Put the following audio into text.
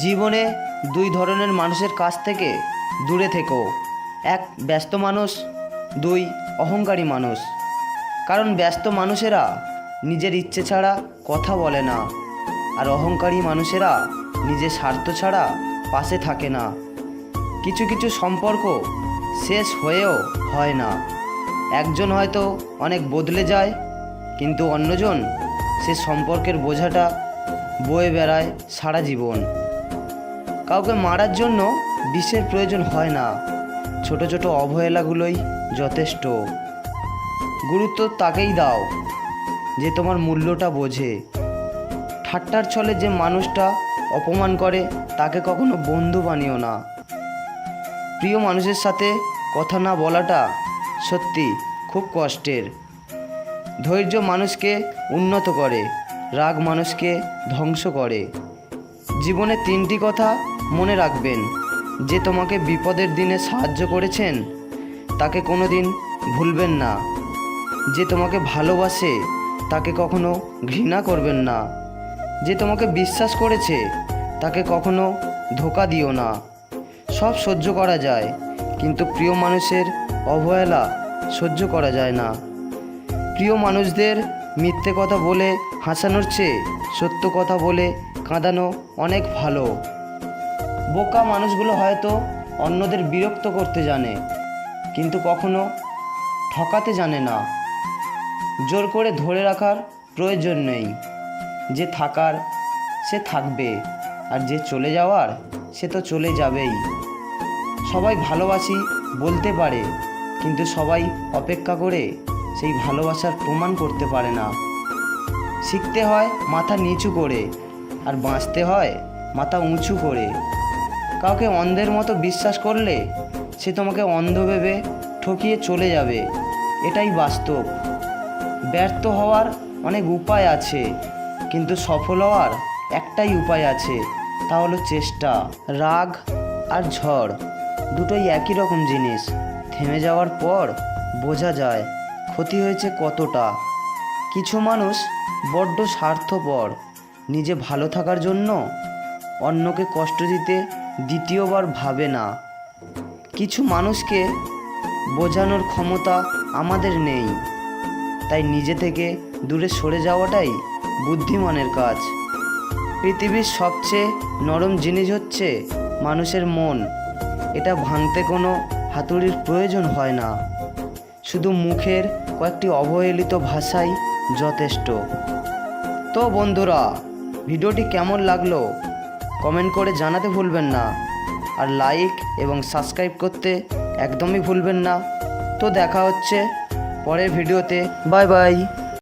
জীবনে দুই ধরনের মানুষের কাছ থেকে দূরে থেকো। এক, ব্যস্ত মানুষ। দুই, অহংকারী মানুষ। কারণ ব্যস্ত মানুষেরা নিজের ইচ্ছে ছাড়া কথা বলে না, আর অহংকারী মানুষেরা নিজের স্বার্থ ছাড়া পাশে থাকে না। কিছু কিছু সম্পর্ক শেষ হয়েও হয় না। একজন হয়তো অনেক বদলে যায়, কিন্তু অন্যজন সে সম্পর্কের বোঝাটা বয়ে বেড়ায় সারা জীবন। কাউকে মারার জন্য বিষের প্রয়োজন হয় না, ছোট ছোট অবহেলাগুলোই যথেষ্ট। গুরুত্ব তাকেই দাও যে তোমার মূল্যটা বোঝে। ঠাট্টার ছলে যে মানুষটা অপমান করে তাকে কখনো বন্ধু বানিও না। প্রিয় মানুষের সাথে কথা না বলাটা সত্যি খুব কষ্টের। ধৈর্য মানুষকে উন্নত করে, রাগ মানুষকে ধ্বংস করে। জীবনে তিনটি কথা মনে রাখবেন: যে তোমাকে বিপদের দিনে সাহায্য করেছেন তাকে কোনো দিন ভুলবেন না, যে তোমাকে ভালোবাসে তাকে কখনো ঘৃণা করবেন না, যে তোমাকে বিশ্বাস করেছে তাকে কখনো ধোঁকা দিও না। সব সহ্য করা যায়, কিন্তু প্রিয় মানুষের অবহেলা সহ্য করা যায় না। প্রিয় মানুষদের মিথ্যে কথা বলে হাসানোর চেয়ে সত্য কথা বলে কাঁদানো অনেক ভালো। বোকা মানুষগুলো হয়তো অন্যদের বিরক্ত করতে জানে, কিন্তু কখনো ঠকাতে জানে না। জোর করে ধরে রাখার প্রয়োজন নেই। যে থাকার সে থাকবে, আর যে চলে যাওয়ার সে তো চলে যাবেই। সবাই ভালোবাসি বলতে পারে, কিন্তু সবাই অপেক্ষা করে সেই ভালোবাসার প্রমাণ করতে পারে না। শিখতে হয় মাথা নিচু করে, আর বাঁচতে হয় মাথা উঁচু করে। কাউকে অন্ধের মতো বিশ্বাস করলে সে তোমাকে অন্ধ ভেবে ঠকিয়ে চলে যাবে, এটাই বাস্তব। ব্যর্থ হওয়ার অনেক উপায় আছে, কিন্তু সফল হওয়ার একটাই উপায় আছে, তা হলো চেষ্টা। রাগ আর ঝড় দুটোই একই রকম জিনিস। থেমে যাওয়ার পর বোঝা যায় ক্ষতি হয়েছে কতটা। কিছু মানুষ বড্ড স্বার্থপর, নিজে ভালো থাকার জন্য অন্যকে কষ্ট দিতে দ্বিতীয়বার ভাবে না। কিছু মানুষকে বোঝানোর ক্ষমতা আমাদের নেই, তাই নিজে থেকে দূরে সরে যাওয়াটাই বুদ্ধিমানের কাজ। পৃথিবীর সবচেয়ে নরম জিনিস হচ্ছে মানুষের মন। এটা ভাঙতে কোনো হাতুড়ির প্রয়োজন হয় না, শুধু মুখের কয়েকটি অবহেলিত ভাষাই যথেষ্ট। তো বন্ধুরা, ভিডিওটি কেমন লাগলো কমেন্ট করে জানাতে ভুলবেন না, আর লাইক এবং সাবস্ক্রাইব করতে একদমই ভুলবেন না। তো দেখা হচ্ছে পরের ভিডিওতে। Bye bye.